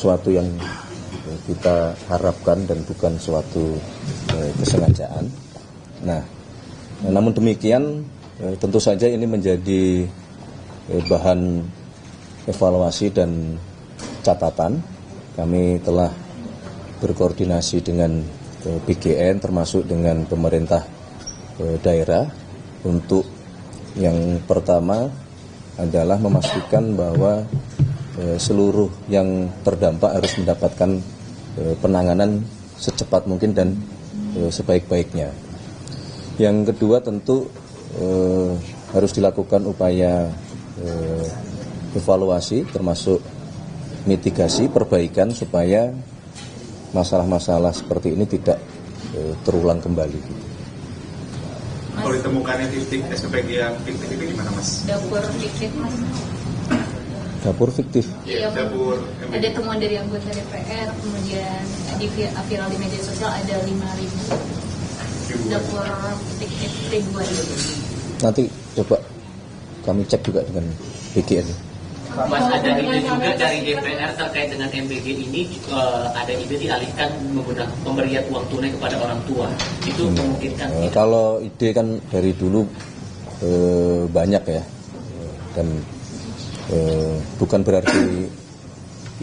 sesuatu yang kita harapkan dan bukan suatu kesengajaan. Nah, namun demikian tentu saja ini menjadi bahan evaluasi dan catatan. Kami telah berkoordinasi dengan BGN termasuk dengan pemerintah daerah untuk yang pertama adalah memastikan bahwa seluruh yang terdampak harus mendapatkan penanganan secepat mungkin dan sebaik-baiknya. Yang kedua tentu harus dilakukan upaya evaluasi termasuk mitigasi, perbaikan supaya masalah-masalah seperti ini tidak terulang kembali. Kalau ditemukannya titik SPPG yang fiktif itu gimana, Mas? Dapur fiktif, Mas. Dapur fiktif? Iya, dapur. Ada temuan dari anggota DPR, kemudian viral di media sosial ada 5.000 dapur fiktif ribuan. Nanti coba kami cek juga dengan BGN. Mas, ada ide juga dari DPR terkait dengan MBG ini, ada ide dialihkan menggunakan pemberian uang tunai kepada orang tua. Itu memungkinkan? Kalau ide kan dari dulu banyak ya, dan bukan berarti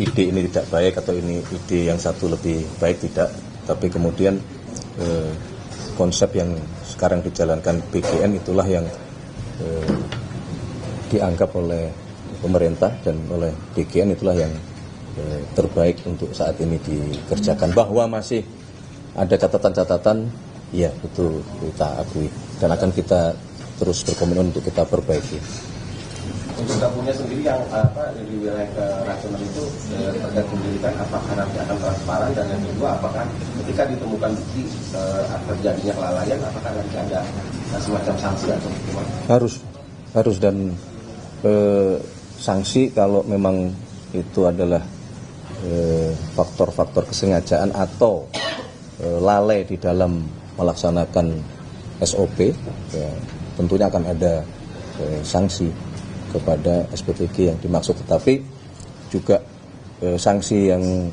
ide ini tidak baik atau ini ide yang satu lebih baik, tidak. Tapi kemudian konsep yang sekarang dijalankan BGN itulah yang dianggap oleh pemerintah dan oleh BGN itulah yang terbaik untuk saat ini dikerjakan. Bahwa masih ada catatan-catatan, ya itu kita akui dan akan kita terus berkomitmen untuk kita perbaiki. Untuk dapurnya sendiri yang di wilayah keracunan itu terkait pendidikan, apakah nanti akan transparan, dan yang kedua apakah ketika ditemukan bukti terjadinya kelalaian, apakah nanti ada semacam sanksi atau bagaimana? Harus dan sanksi kalau memang itu adalah faktor-faktor kesengajaan atau lalai di dalam melaksanakan SOP, ya, tentunya akan ada sanksi kepada SPPG yang dimaksud. Tetapi juga sanksi yang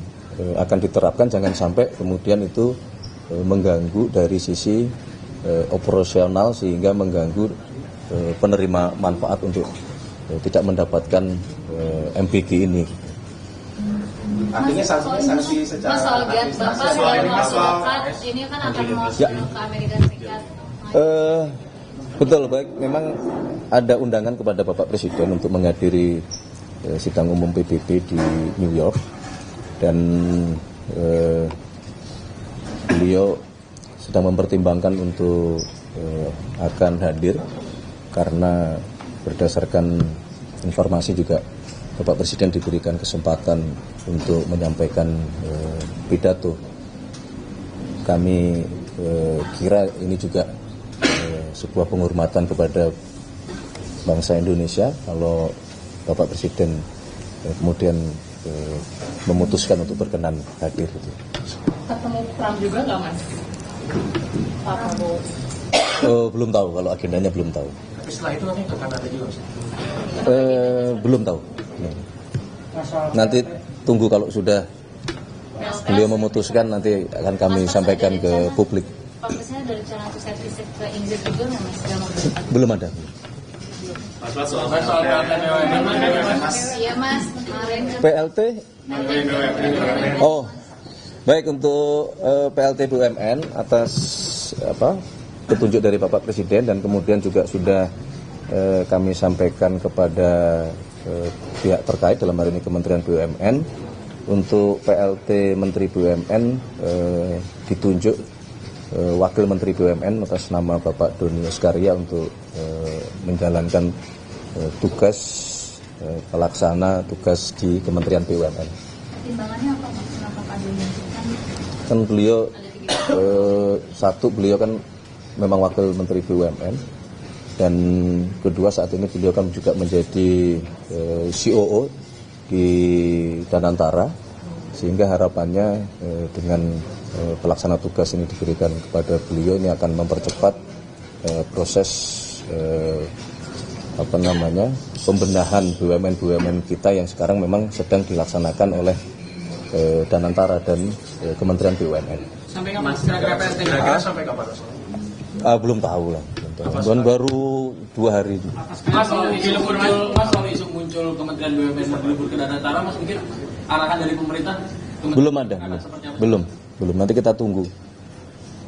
akan diterapkan jangan sampai kemudian itu mengganggu dari sisi operasional sehingga mengganggu penerima manfaat untuk tidak mendapatkan MBG ini. Artinya sanksi secara Mas, soal Bapak dalam masyarakat ini kan akan masuk ke Amerika Serikat. Betul, baik. Memang ada undangan kepada Bapak Presiden untuk menghadiri sidang umum PBB di New York, dan beliau sedang mempertimbangkan untuk akan hadir karena berdasarkan informasi juga Bapak Presiden diberikan kesempatan untuk menyampaikan pidato. Kami kira ini juga sebuah penghormatan kepada bangsa Indonesia kalau Bapak Presiden kemudian memutuskan untuk berkenan hadir. Ketemu Trump juga nggak, Mas? Pak Prabowo? Belum tahu, kalau agendanya belum tahu. Tapi setelah itu nanti akan ada juga, Mas? Belum tahu. Nanti tunggu kalau sudah beliau memutuskan, nanti akan kami sampaikan ke publik. Pak Presiden ada rencana untuk set visit ke Inggris juga nggak, Mas? Belum ada. Mas, soal BUMN, Mas. Iya, Mas. Kemarin PLT? Oh, baik, untuk PLT BUMN atas petunjuk dari Bapak Presiden, dan kemudian juga sudah kami sampaikan kepada pihak terkait, dalam hal ini Kementerian BUMN, untuk PLT Menteri BUMN ditunjuk Wakil Menteri BUMN atas nama Bapak Doni Oskaria untuk menjalankan tugas pelaksana tugas di Kementerian BUMN. Pertimbangannya apa, Mas? Kenapa Pak Doni? Kan beliau beliau kan memang Wakil Menteri BUMN, dan kedua saat ini beliau kan juga menjadi COO di Danantara, sehingga harapannya dengan pelaksana tugas ini diberikan kepada beliau, ini akan mempercepat proses pembenahan BUMN kita yang sekarang memang sedang dilaksanakan oleh Danantara dan Kementerian BUMN. Sampai kapan kira-kira PRT? Kira-kira sampai kapan? Belum tahu lah. Dan baru 2 hari. Mas, kalau isu muncul Kementerian BUMN berlibur ke Danantara, Mas mungkin arahan dari pemerintah? Belum ada, belum. Nanti kita tunggu.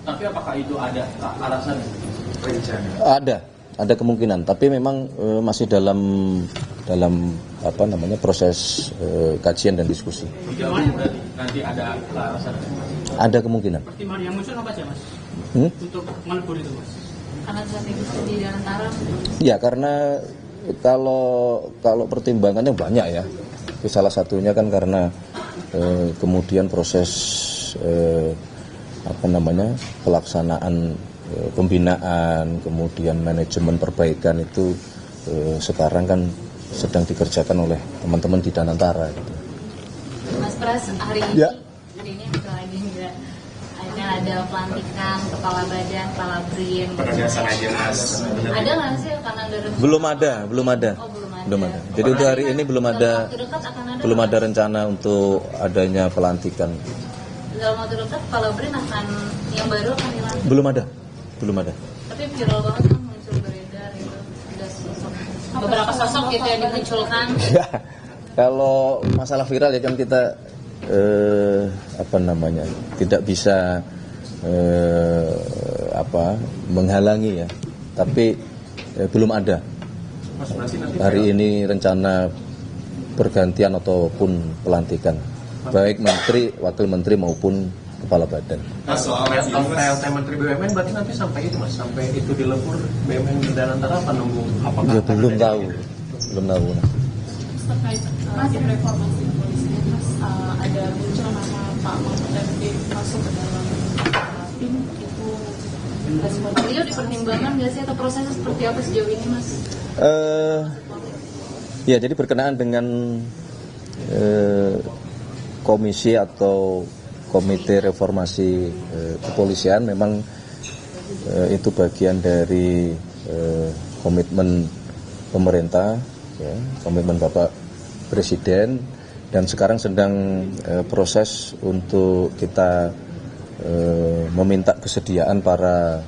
Tapi apakah itu ada alasan? Ada kemungkinan, tapi memang masih dalam proses kajian dan diskusi. Gimana berarti nanti ada alasan? Ada kemungkinan. Pertimbangan yang muncul apa aja, Mas? Untuk melebur itu, Mas? Karena strategis di Danantara. Ya, karena kalau pertimbangannya banyak ya. Salah satunya kan karena kemudian proses pelaksanaan pembinaan, kemudian manajemen perbaikan itu sekarang kan sedang dikerjakan oleh teman-teman di Danantara gitu. Mas Pras, hari ini bukan lagi enggak ada pelantikan kepala badan, kepala BRIN. Pada dasar aja Mas. Ada nggak sih karena dari Belum ada. Oh, belum ada. Jadi untuk hari ini belum ada rencana untuk adanya pelantikan. Dalam waktu dekat kepala BRIN yang baru akan dilantik. Belum ada. Tapi viral banget kan muncul beredar gitu. Ada beberapa sosok gitu yang dimunculkan. Kalau masalah viral ya kan kita tidak bisa menghalangi ya. Tapi belum ada. Hari ini rencana pergantian ataupun pelantikan baik menteri, wakil menteri maupun kepala badan. Mas, soal PLT Menteri BUMN berarti nanti sampai itu, Mas, sampai itu dilebur BUMN di Danantara apa nunggu? Apakah Ya, belum tahu. Terkait reformasi kepolisian, Mas, ada muncul nama Pak Mahfud MD masuk ke dalam tim itu. Beliau dipertimbangkan nggak sih atau prosesnya seperti apa sejauh ini, Mas? Ya, jadi berkenaan dengan komisi atau komite reformasi kepolisian memang itu bagian dari komitmen pemerintah, ya, komitmen Bapak Presiden, dan sekarang sedang proses untuk kita meminta kesediaan para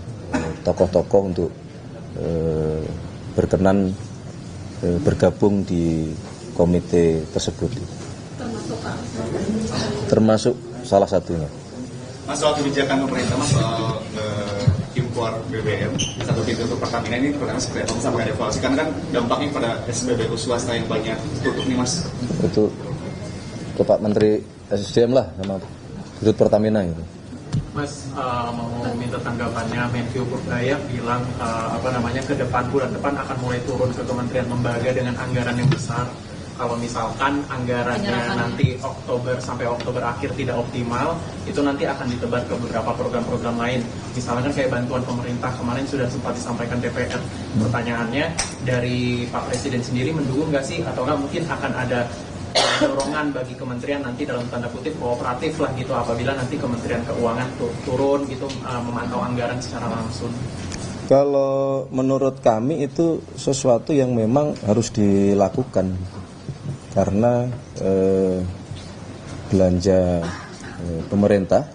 tokoh-tokoh untuk berkenan bergabung di komite tersebut. Termasuk salah satunya. Mas, soal kebijakan pemerintah Mas soal impor BBM satu pintu untuk Pertamina ini pertama seperti apa sampai ada evaluasi karena kan dampaknya pada SPBU swasta yang banyak tutup nih Mas. Itu ke Pak Menteri SDM lah sama Dirut Pertamina itu. Mas mau minta tanggapannya. Menkyu Purbalingga bilang ke depan bulan depan akan mulai turun ke kementerian lembaga dengan anggaran yang besar. Kalau misalkan anggarannya nanti Oktober sampai Oktober akhir tidak optimal, itu nanti akan ditebar ke beberapa program-program lain. Misalkan kayak bantuan pemerintah kemarin sudah sempat disampaikan DPR. Pertanyaannya dari Pak Presiden sendiri mendukung nggak sih, atau nggak mungkin akan ada dorongan bagi kementerian nanti dalam tanda kutip kooperatif lah gitu apabila nanti Kementerian Keuangan turun gitu memantau anggaran secara langsung. Kalau menurut kami itu sesuatu yang memang harus dilakukan karena belanja pemerintah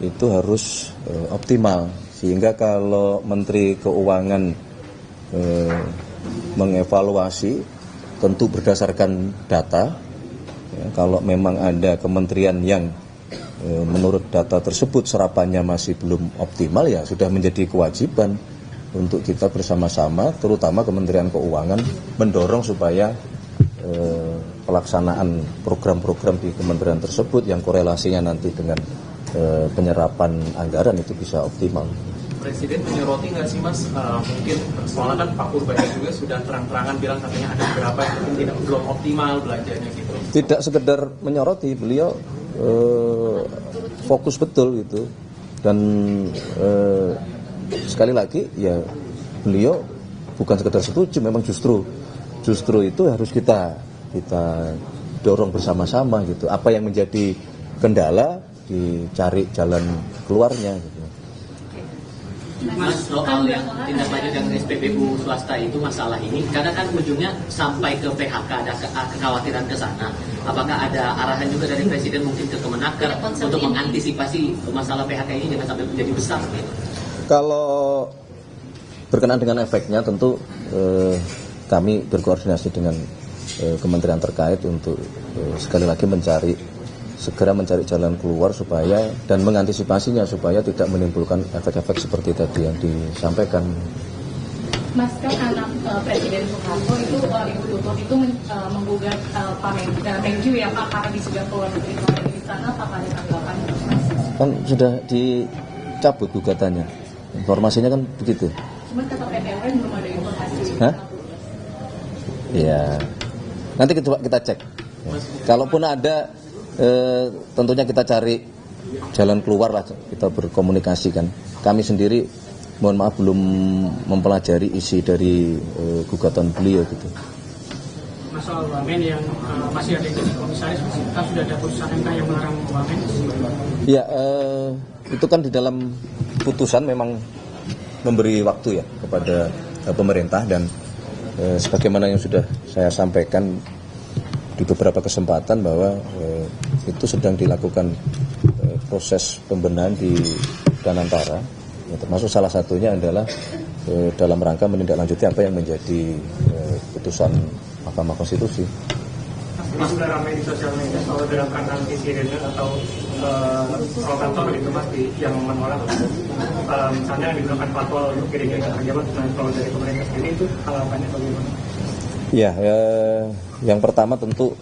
itu harus optimal, sehingga kalau Menteri Keuangan mengevaluasi tentu berdasarkan data, ya, kalau memang ada kementerian yang menurut data tersebut serapannya masih belum optimal, ya sudah menjadi kewajiban untuk kita bersama-sama, terutama Kementerian Keuangan, mendorong supaya pelaksanaan program-program di kementerian tersebut yang korelasinya nanti dengan penyerapan anggaran itu bisa optimal. Presiden menyoroti nggak sih Mas, mungkin soalnya kan Pak Purbalingga juga sudah terang-terangan bilang katanya ada beberapa yang mungkin belum optimal belanjanya gitu. Tidak sekedar menyoroti, beliau fokus betul gitu, dan sekali lagi ya beliau bukan sekedar setuju, memang justru itu harus kita dorong bersama-sama gitu. Apa yang menjadi kendala dicari jalan keluarnya gitu. Mas, soal yang tindak lanjut yang SPBU swasta itu masalah ini, karena kan ujungnya sampai ke PHK, ada kekhawatiran ke sana. Apakah ada arahan juga dari Presiden mungkin ke Kemenaker untuk mengantisipasi masalah PHK ini jangan sampai menjadi besar? Gitu? Kalau berkenaan dengan efeknya, tentu kami berkoordinasi dengan kementerian terkait untuk sekali lagi segera mencari jalan keluar supaya dan mengantisipasinya supaya tidak menimbulkan efek-efek seperti tadi yang disampaikan. Mas, kan anak Presiden Soekarno itu Ibu Tutut itu menggugat Pak Menkyu ya Pak, karena sudah keluar negeri. Kalau di sana apakah ada tanggapan? Kan sudah dicabut gugatannya. Informasinya kan begitu. Cuma kata PT UN belum ada informasi. Hah? Ya, nanti kita cek. Kalaupun ada, tentunya kita cari jalan keluar lah, kita berkomunikasi kan. Kami sendiri, mohon maaf, belum mempelajari isi dari gugatan beliau gitu. Soal wamen yang masih ada di komisaris, kan sudah ada putusan MK yang melarang wamen. Ya, itu kan di dalam putusan memang memberi waktu ya kepada pemerintah, dan sebagaimana yang sudah saya sampaikan di beberapa kesempatan bahwa itu sedang dilakukan proses pembenahan di Danantara, ya, termasuk salah satunya adalah dalam rangka menindaklanjuti apa yang menjadi putusan Mahkamah Konstitusi. Mas, sudah ramai di sosial media soal gerakan anti sirene atau provokator itu Mas yang menolak misalnya yang digunakan fatwa untuk kirimnya ke pejabat, kalau dari pemerintah sendiri itu harapannya bagaimana? Ya, yang pertama tentu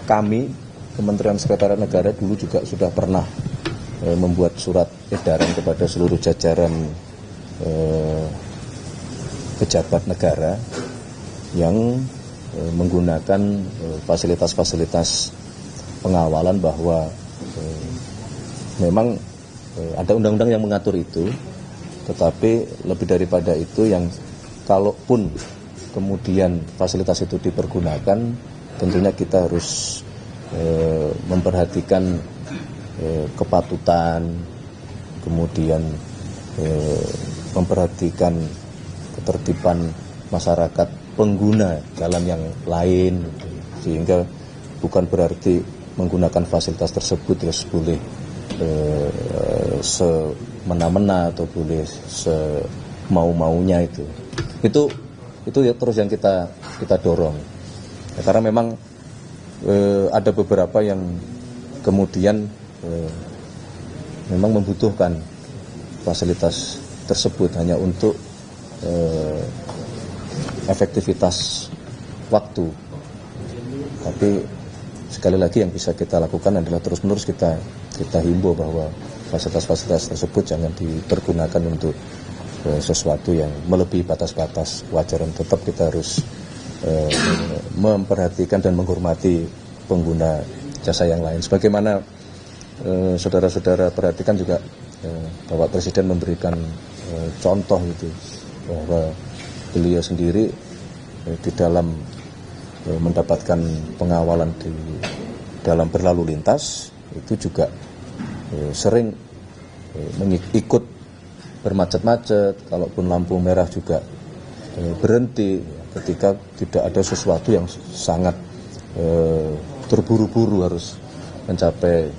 kami Kementerian Sekretariat Negara dulu juga sudah pernah membuat surat edaran kepada seluruh jajaran pejabat negara yang menggunakan fasilitas-fasilitas pengawalan bahwa memang ada undang-undang yang mengatur itu, tetapi lebih daripada itu yang kalaupun kemudian fasilitas itu dipergunakan, tentunya kita harus memperhatikan kepatutan, kemudian memperhatikan ketertiban masyarakat pengguna jalan yang lain, sehingga bukan berarti menggunakan fasilitas tersebut terus boleh semena-mena atau boleh semau-maunya itu ya terus yang kita dorong ya, karena memang ada beberapa yang kemudian memang membutuhkan fasilitas tersebut hanya untuk efektivitas waktu, tapi sekali lagi yang bisa kita lakukan adalah terus-menerus kita himbau bahwa fasilitas-fasilitas tersebut jangan dipergunakan untuk sesuatu yang melebihi batas-batas wajar, dan tetap kita harus memperhatikan dan menghormati pengguna jasa yang lain. Sebagaimana saudara-saudara perhatikan juga Bapak Presiden memberikan contoh gitu, bahwa beliau sendiri di dalam mendapatkan pengawalan di dalam berlalu lintas itu juga sering ikut bermacet-macet, kalaupun lampu merah juga berhenti ketika tidak ada sesuatu yang sangat terburu-buru harus mencapai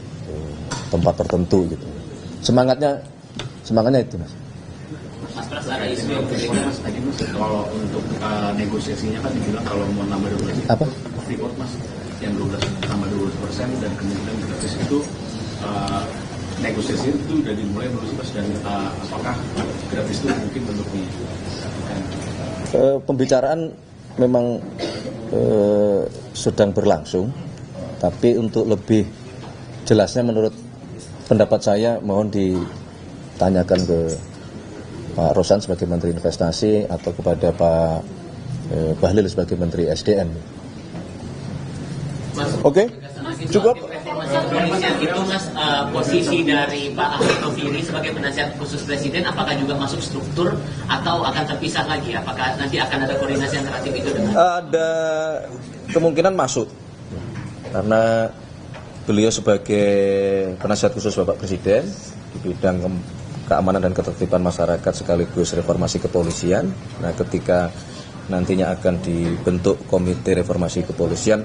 tempat tertentu gitu. Semangatnya itu, Mas. Mas Pras, ada isu yang berbeda Mas tadi Mas, kalau untuk negosiasinya kan dibilang kalau mau nambah 12% apa? Freeport Mas, yang 12 tambah 12% dan kemudian gratis itu negosiasi itu sudah dimulai belum sih Mas, dan apakah gratis itu mungkin untuk dilakukan? Pembicaraan memang sedang berlangsung, tapi untuk lebih jelasnya menurut pendapat saya mohon ditanyakan ke Pak Rosan sebagai Menteri Investasi atau kepada Pak Bahlil sebagai Menteri SDM. Oke, cukup. Itu Mas, posisi dari Pak Ahmad Taufiri sebagai penasihat khusus Presiden apakah juga masuk struktur atau akan terpisah lagi? Apakah nanti akan ada koordinasi antara tim itu dengan? Ada kemungkinan masuk, karena beliau sebagai penasihat khusus Bapak Presiden di bidang keamanan dan ketertiban masyarakat sekaligus reformasi kepolisian. Nah, ketika nantinya akan dibentuk komite reformasi kepolisian,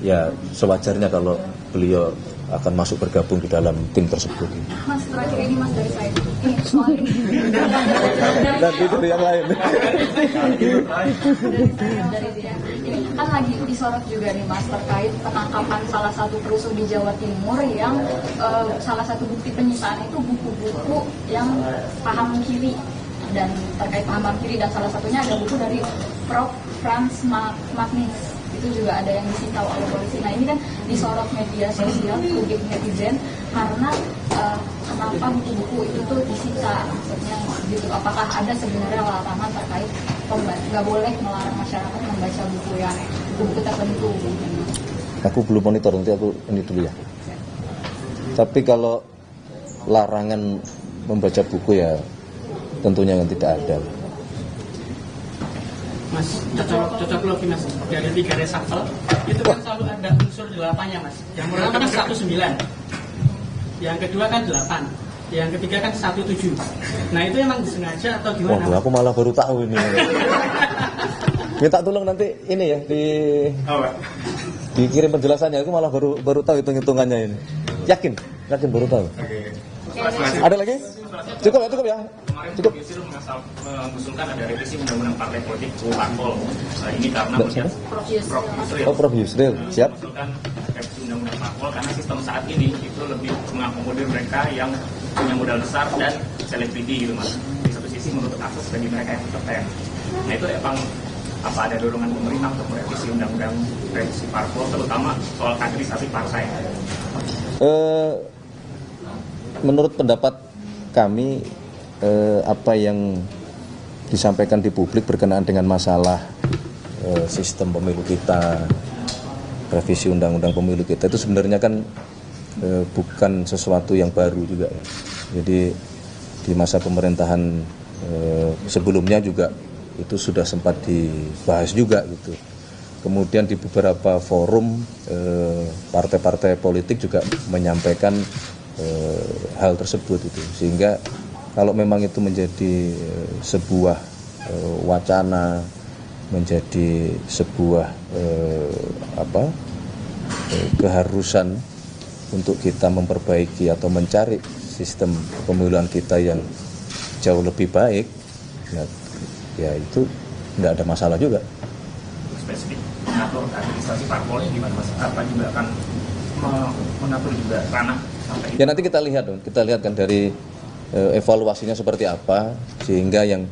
ya sewajarnya kalau beliau akan masuk bergabung di dalam tim tersebut. Mas, terakhir ini Mas dari saya. Ini soal ini. Nanti dari yang lain. Dari dia. Ini kan lagi disorot juga nih Mas terkait penangkapan salah satu perusuh di Jawa Timur yang salah satu bukti penyitaan itu buku-buku yang paham kiri, dan terkait pahaman kiri, dan salah satunya ada buku dari Prof. Franz Magnus. Itu juga ada yang disita oleh polisi. Nah, ini kan disorot media sosial, publik netizen, karena kenapa buku-buku itu tuh disita, maksudnya gitu. Apakah ada sebenarnya larangan terkait nggak boleh melarang masyarakat membaca buku yang buku tertentu? Aku belum monitor, nanti aku ini dulu ya. Tapi kalau larangan membaca buku ya tentunya yang tidak ada. Mas, cocok logi Mas, dari 3 reshuffle itu kan selalu ada unsur 8-nya Mas. Yang pertama kan 19, yang kedua kan 8, yang ketiga kan 17. Nah, itu emang disengaja atau gimana? Waduh, aku malah baru tahu ini. Minta tolong nanti ini ya dikirim penjelasannya. Aku malah baru tahu hitung-hitungannya ini. Yakin baru tahu. Ada lagi? Cukup ya. Cukup. Yusril mengusulkan ada revisi undang-undang partai politik parpol. Ini karena melihat Prof. Yusril. Siap. Mengusulkan revisi undang-undang parpol karena sistem saat ini itu lebih mengakomodir mereka yang punya modal besar dan selebriti gitu Mas. Di satu sisi menutup akses bagi mereka yang tertentu. Nah, itu emang apa ada dorongan pemerintah untuk merevisi undang-undang revisi parpol, terutama soal kaderisasi partai? Menurut pendapat kami, apa yang disampaikan di publik berkenaan dengan masalah sistem pemilu kita, revisi undang-undang pemilu kita, itu sebenarnya kan bukan sesuatu yang baru juga ya. Jadi di masa pemerintahan sebelumnya juga itu sudah sempat dibahas juga gitu. Kemudian di beberapa forum partai-partai politik juga menyampaikan hal tersebut itu, sehingga kalau memang itu menjadi sebuah wacana, menjadi sebuah keharusan untuk kita memperbaiki atau mencari sistem pemilihan kita yang jauh lebih baik, ya itu tidak ada masalah juga. Spesifik mengatur kaderisasi parpolnya gimana Mas? Apa juga akan mengatur juga ranah? Ya nanti kita lihat kan dari evaluasinya seperti apa, sehingga yang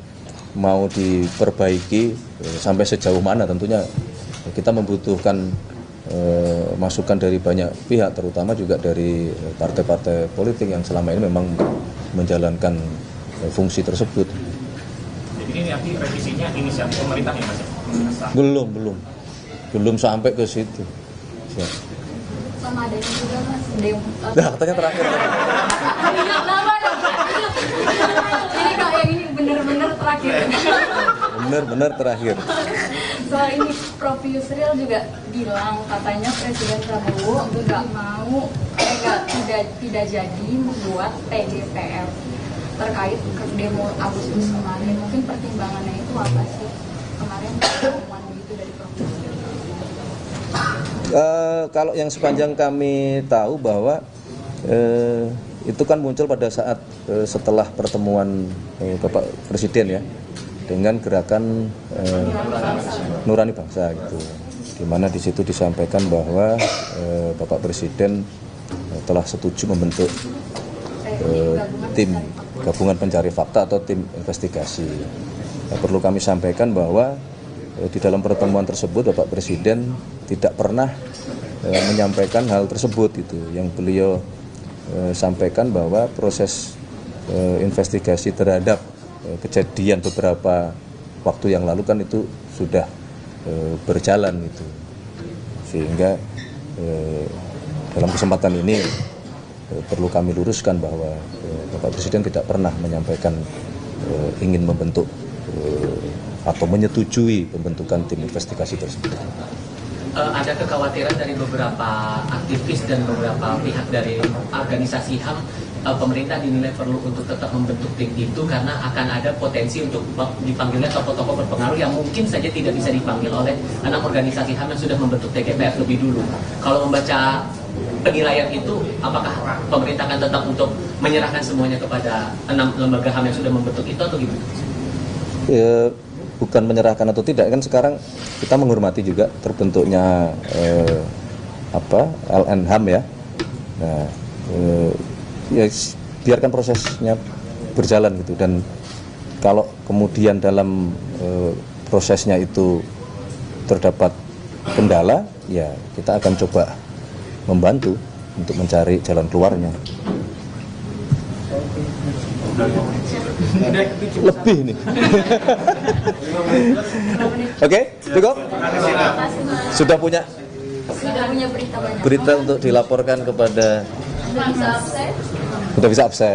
mau diperbaiki sampai sejauh mana. Tentunya kita membutuhkan masukan dari banyak pihak, terutama juga dari partai-partai politik yang selama ini memang menjalankan fungsi tersebut. Jadi ini arti revisinya inisiatif pemerintah ya Mas? Belum sampai ke situ. Ya. Sama adanya juga Mas demo. Nah, katanya terakhir. Ini kak yang ini bener-bener terakhir. Bener terakhir. Soal ini Prof. Yusril juga bilang katanya Presiden Prabowo tidak jadi membuat TGPF terkait demo Agustus kemarin. Mungkin pertimbangannya itu apa sih kemarin pertemuan begitu dari Prof. Yusril? Kalau yang sepanjang kami tahu bahwa itu kan muncul pada saat setelah pertemuan Bapak Presiden ya dengan gerakan Nurani Bangsa gitu, di mana di situ disampaikan bahwa Bapak Presiden telah setuju membentuk tim gabungan pencari fakta atau tim investigasi. Perlu kami sampaikan bahwa di dalam pertemuan tersebut Bapak Presiden tidak pernah menyampaikan hal tersebut itu. Yang beliau sampaikan bahwa proses investigasi terhadap kejadian beberapa waktu yang lalu kan itu sudah berjalan itu, sehingga dalam kesempatan ini perlu kami luruskan bahwa Bapak Presiden tidak pernah menyampaikan ingin membentuk atau menyetujui pembentukan tim investigasi tersebut. ada kekhawatiran dari beberapa aktivis dan beberapa pihak dari organisasi HAM, pemerintah dinilai perlu untuk tetap membentuk tim itu karena akan ada potensi untuk dipanggilnya tokoh-tokoh berpengaruh yang mungkin saja tidak bisa dipanggil oleh 6 organisasi HAM yang sudah membentuk TGPF lebih dulu. Kalau membaca penilaian itu, apakah pemerintah akan tetap untuk menyerahkan semuanya kepada 6 lembaga HAM yang sudah membentuk itu atau gimana? Ya, bukan menyerahkan atau tidak, kan sekarang kita menghormati juga terbentuknya LNHAM ya. Nah, ya biarkan prosesnya berjalan gitu, dan kalau kemudian dalam prosesnya itu terdapat kendala, ya kita akan coba membantu untuk mencari jalan keluarnya. Lebih nih. Oke, cukup? Sudah punya berita untuk dilaporkan kepada. Sudah bisa absen.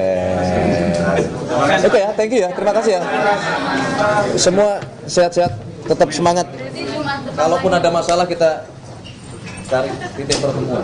Oke ya, thank you ya, terima kasih ya. Semua sehat-sehat, tetap semangat. Kalaupun ada masalah kita cari titik pertemuan.